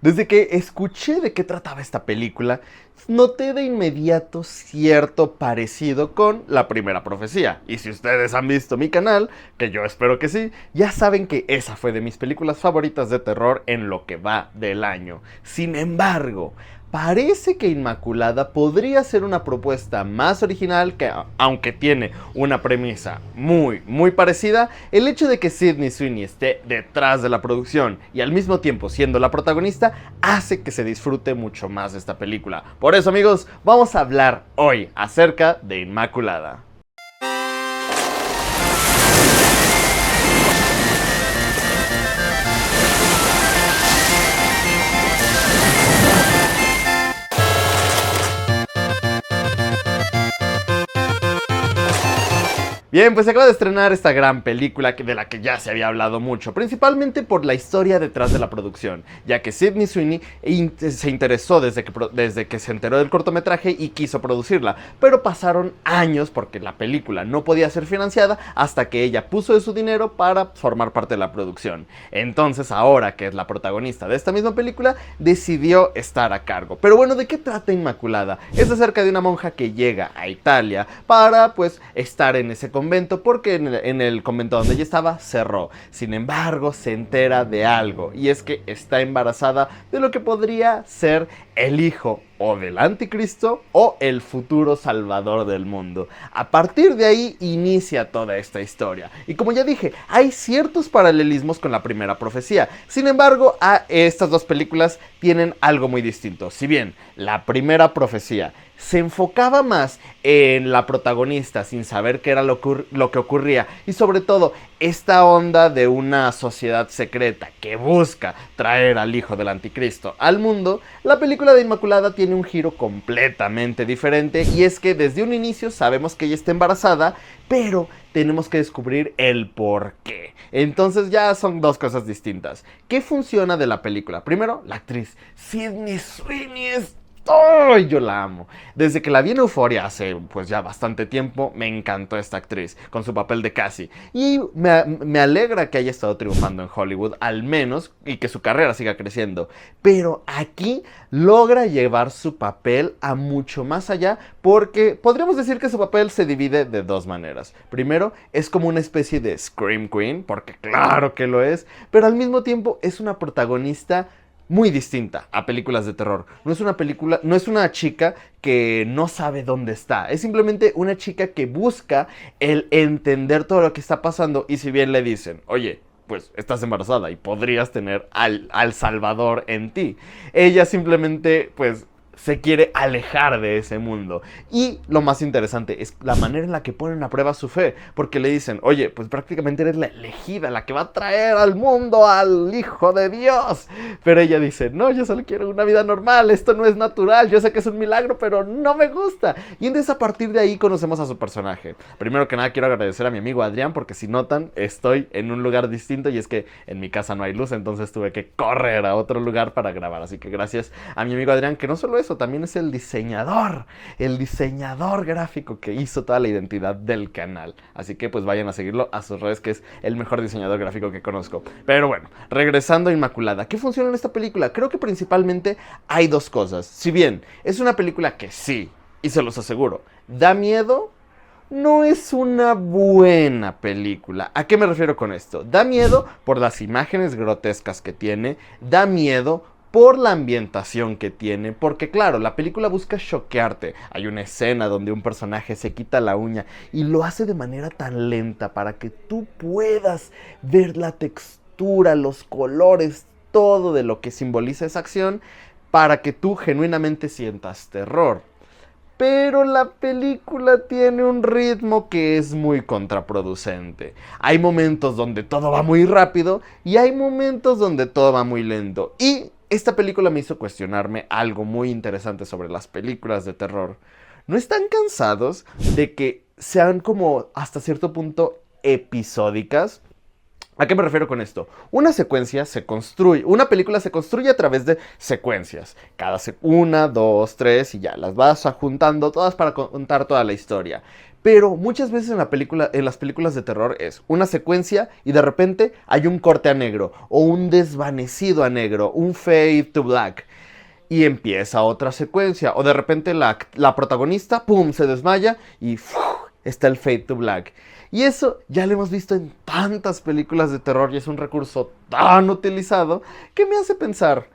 Desde que escuché de qué trataba esta película, noté de inmediato cierto parecido con La Primera Profecía. Y si ustedes han visto mi canal, que yo espero que sí, ya saben que esa fue de mis películas favoritas de terror en lo que va del año. Sin embargo, parece que Inmaculada podría ser una propuesta más original que, aunque tiene una premisa muy parecida, el hecho de que Sydney Sweeney esté detrás de la producción y al mismo tiempo siendo la protagonista hace que se disfrute mucho más de esta película. Por eso, amigos, vamos a hablar hoy acerca de Inmaculada. Bien, pues se acaba de estrenar esta gran película de la que ya se había hablado mucho, principalmente por la historia detrás de la producción, ya que Sydney Sweeney se interesó desde que se enteró del cortometraje y quiso producirla, pero pasaron años porque la película no podía ser financiada hasta que ella puso de su dinero para formar parte de la producción. Entonces, ahora que es la protagonista de esta misma película, decidió estar a cargo. Pero bueno, ¿de qué trata Inmaculada? Es acerca de una monja que llega a Italia para, pues, estar en ese convento porque en el convento donde ella estaba cerró. Sin embargo, se entera de algo y es que está embarazada de lo que podría ser el hijo o del anticristo o el futuro salvador del mundo. A partir de ahí inicia toda esta historia. Y como ya dije, hay ciertos paralelismos con La Primera Profecía. Sin embargo, estas dos películas tienen algo muy distinto. Si bien La Primera Profecía se enfocaba más en la protagonista sin saber qué era lo que ocurría y sobre todo esta onda de una sociedad secreta que busca traer al hijo del anticristo al mundo, la película de Inmaculada tiene un giro completamente diferente y es que desde un inicio sabemos que ella está embarazada, pero tenemos que descubrir el por qué. Entonces ya son dos cosas distintas. ¿Qué funciona de la película? Primero, la actriz Sydney Sweeney es... ¡Oh! Yo la amo. Desde que la vi en Euphoria hace pues ya bastante tiempo, me encantó esta actriz con su papel de Cassie. Y me alegra que haya estado triunfando en Hollywood, al menos, y que su carrera siga creciendo. Pero aquí logra llevar su papel a mucho más allá, porque podríamos decir que su papel se divide de dos maneras. Primero, es como una especie de Scream Queen, porque claro que lo es, pero al mismo tiempo es una protagonista muy distinta a películas de terror. No es una chica que no sabe dónde está. Es simplemente una chica que busca el entender todo lo que está pasando. Y si bien le dicen, oye, pues estás embarazada y podrías tener al Salvador en ti, ella simplemente, pues, se quiere alejar de ese mundo. Y lo más interesante es la manera en la que ponen a prueba su fe, porque le dicen, oye, pues prácticamente eres la elegida, la que va a traer al mundo al Hijo de Dios. Pero ella dice, no, yo solo quiero una vida normal, esto no es natural, yo sé que es un milagro, pero no me gusta. Y entonces a partir de ahí conocemos a su personaje. Primero que nada quiero agradecer a mi amigo Adrián, porque si notan, estoy en un lugar distinto y es que en mi casa no hay luz, entonces tuve que correr a otro lugar para grabar. Así que gracias a mi amigo Adrián, que no solo es también es el diseñador gráfico que hizo toda la identidad del canal. Así que pues vayan a seguirlo a sus redes, que es el mejor diseñador gráfico que conozco. Pero bueno, regresando a Inmaculada, ¿qué funciona en esta película? Creo que principalmente hay dos cosas. Si bien es una película que sí, y se los aseguro, da miedo, no es una buena película. ¿A qué me refiero con esto? Da miedo por las imágenes grotescas que tiene, da miedo por la ambientación que tiene, porque claro, la película busca choquearte. Hay una escena donde un personaje se quita la uña y lo hace de manera tan lenta para que tú puedas ver la textura, los colores, todo de lo que simboliza esa acción, para que tú genuinamente sientas terror. Pero la película tiene un ritmo que es muy contraproducente. Hay momentos donde todo va muy rápido y hay momentos donde todo va muy lento. Y esta película me hizo cuestionarme algo muy interesante sobre las películas de terror. ¿No están cansados de que sean como hasta cierto punto episódicas? ¿A qué me refiero con esto? Una película se construye a través de secuencias. Una, dos, tres y ya, las vas juntando todas para contar toda la historia. Pero muchas veces en las películas de terror es una secuencia y de repente hay un corte a negro o un desvanecido a negro, un fade to black. Y empieza otra secuencia. O de repente la protagonista, ¡pum!, se desmaya y ¡fuu!, está el fade to black. Y eso ya lo hemos visto en tantas películas de terror y es un recurso tan utilizado que me hace pensar,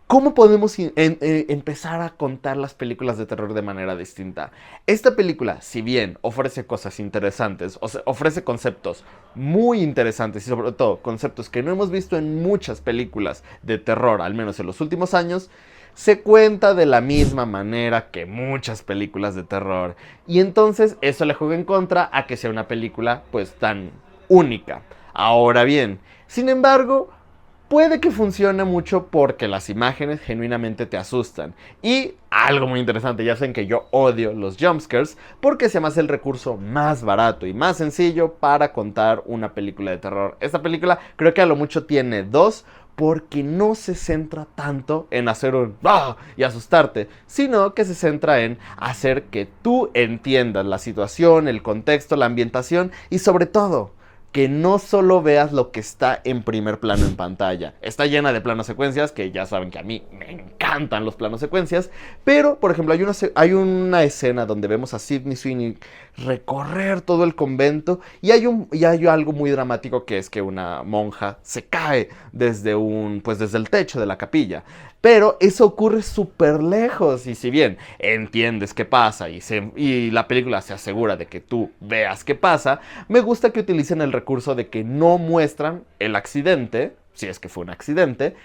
¿cómo podemos empezar a contar las películas de terror de manera distinta? Esta película, si bien ofrece cosas interesantes, ofrece conceptos muy interesantes y sobre todo conceptos que no hemos visto en muchas películas de terror, al menos en los últimos años, se cuenta de la misma manera que muchas películas de terror. Y entonces eso le juega en contra a que sea una película pues tan única. Ahora bien, sin embargo, puede que funcione mucho porque las imágenes genuinamente te asustan. Y algo muy interesante, ya saben que yo odio los jumpscares porque se me hace el recurso más barato y más sencillo para contar una película de terror. Esta película creo que a lo mucho tiene dos, porque no se centra tanto en hacer un ¡ah!, y asustarte, sino que se centra en hacer que tú entiendas la situación, el contexto, la ambientación y sobre todo que no solo veas lo que está en primer plano en pantalla. Está llena de planos secuencias, que ya saben que a mí me encantan los planos secuencias, pero, por ejemplo, hay una escena donde vemos a Sydney Sweeney recorrer todo el convento y hay algo muy dramático, que es que una monja se cae desde el techo de la capilla. Pero eso ocurre súper lejos y si bien entiendes qué pasa y la película se asegura de que tú veas qué pasa, me gusta que utilicen el recurso de que no muestran el accidente, si es que fue un accidente,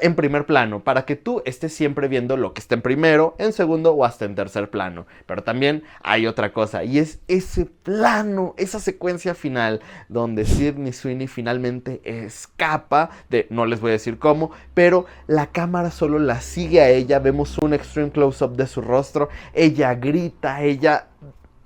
en primer plano, para que tú estés siempre viendo lo que está en primero, en segundo o hasta en tercer plano. Pero también hay otra cosa, y es ese plano, esa secuencia final, donde Sydney Sweeney finalmente escapa no les voy a decir cómo, pero la cámara solo la sigue a ella, vemos un extreme close-up de su rostro, ella grita, ella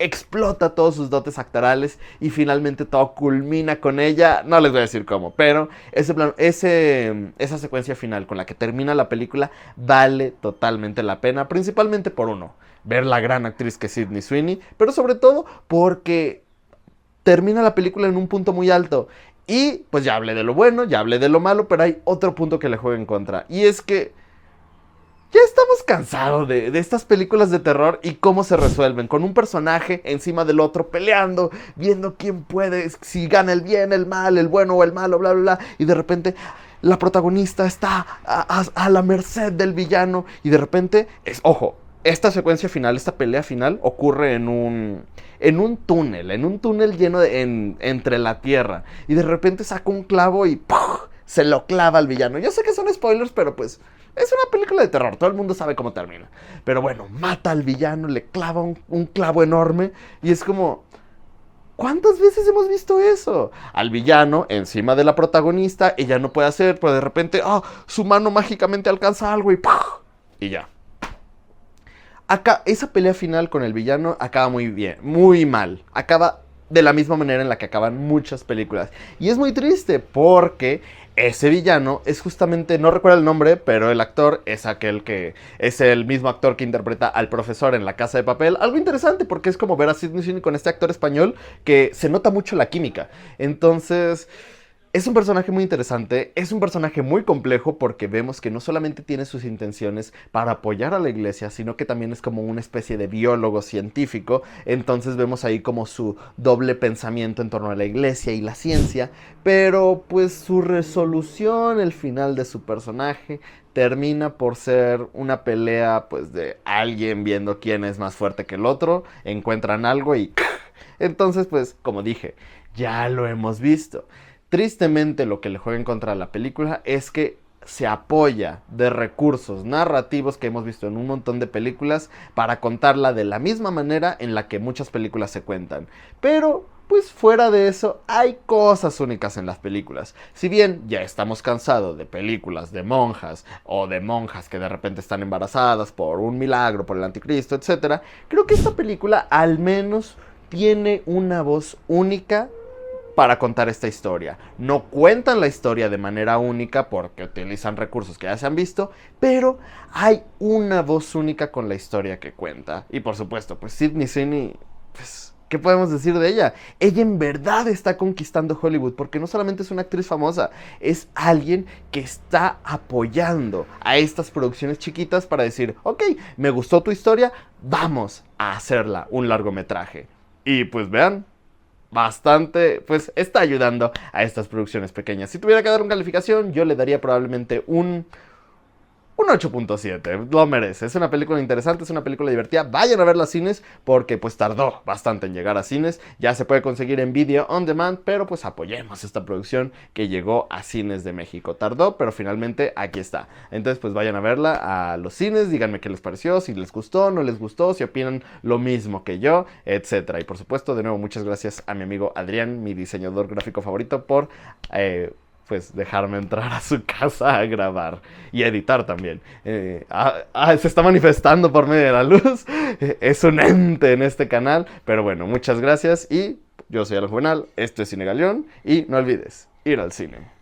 explota todos sus dotes actorales y finalmente todo culmina con ella. No les voy a decir cómo, pero esa secuencia final con la que termina la película vale totalmente la pena, principalmente por uno, ver la gran actriz que es Sydney Sweeney, pero sobre todo porque termina la película en un punto muy alto. Y pues ya hablé de lo bueno, ya hablé de lo malo, pero hay otro punto que le juega en contra, y es que ya estamos cansados de estas películas de terror y cómo se resuelven, con un personaje encima del otro peleando, viendo quién puede, si gana el bien, el mal, el bueno o el malo, bla, bla, bla. Y de repente la protagonista está a la merced del villano y de repente, ojo, esta secuencia final, esta pelea final ocurre en un túnel lleno entre la tierra. Y de repente saca un clavo y ¡puf!, se lo clava al villano. Yo sé que son spoilers, pero pues es una película de terror, todo el mundo sabe cómo termina. Pero bueno, mata al villano, le clava un clavo enorme y es como, ¿cuántas veces hemos visto eso? Al villano encima de la protagonista, ella no puede hacer, pero de repente, su mano mágicamente alcanza algo y ¡puf!, y ya. Acá, esa pelea final con el villano acaba muy bien, muy mal. Acaba de la misma manera en la que acaban muchas películas. Y es muy triste porque ese villano es justamente, no recuerdo el nombre, pero el actor es el mismo actor que interpreta al profesor en La Casa de Papel. Algo interesante porque es como ver a Sydney Sweeney con este actor español que se nota mucho la química. Entonces, es un personaje muy interesante, es un personaje muy complejo porque vemos que no solamente tiene sus intenciones para apoyar a la iglesia, sino que también es como una especie de biólogo científico. Entonces vemos ahí como su doble pensamiento en torno a la iglesia y la ciencia, pero pues su resolución, el final de su personaje, termina por ser una pelea pues de alguien viendo quién es más fuerte que el otro, encuentran algo y entonces pues como dije, ya lo hemos visto. Tristemente, lo que le juega en contra a la película es que se apoya de recursos narrativos que hemos visto en un montón de películas para contarla de la misma manera en la que muchas películas se cuentan. Pero, pues fuera de eso, hay cosas únicas en las películas. Si bien ya estamos cansados de películas de monjas o de monjas que de repente están embarazadas por un milagro, por el anticristo, etc., creo que esta película al menos tiene una voz única para contar esta historia. No cuentan la historia de manera única porque utilizan recursos que ya se han visto, pero hay una voz única con la historia que cuenta. Y por supuesto, pues Sydney Sweeney, pues, ¿qué podemos decir de ella? Ella en verdad está conquistando Hollywood porque no solamente es una actriz famosa, es alguien que está apoyando a estas producciones chiquitas para decir, ok, me gustó tu historia, vamos a hacerla un largometraje. Y pues vean, bastante, pues está ayudando a estas producciones pequeñas. Si tuviera que dar una calificación, yo le daría probablemente un 8.7, lo merece. Es una película interesante, es una película divertida. Vayan a verla a cines porque pues tardó bastante en llegar a cines. Ya se puede conseguir en Video On Demand, pero pues apoyemos esta producción que llegó a cines de México. Tardó, pero finalmente aquí está. Entonces pues vayan a verla a los cines, díganme qué les pareció, si les gustó, no les gustó, si opinan lo mismo que yo, etc. Y por supuesto, de nuevo, muchas gracias a mi amigo Adrián, mi diseñador gráfico favorito, por pues dejarme entrar a su casa a grabar y editar también. Se está manifestando por medio de la luz. Es un ente en este canal. Pero bueno, muchas gracias y yo soy Alan Juvenal, esto es Cine Galeón y no olvides ir al cine.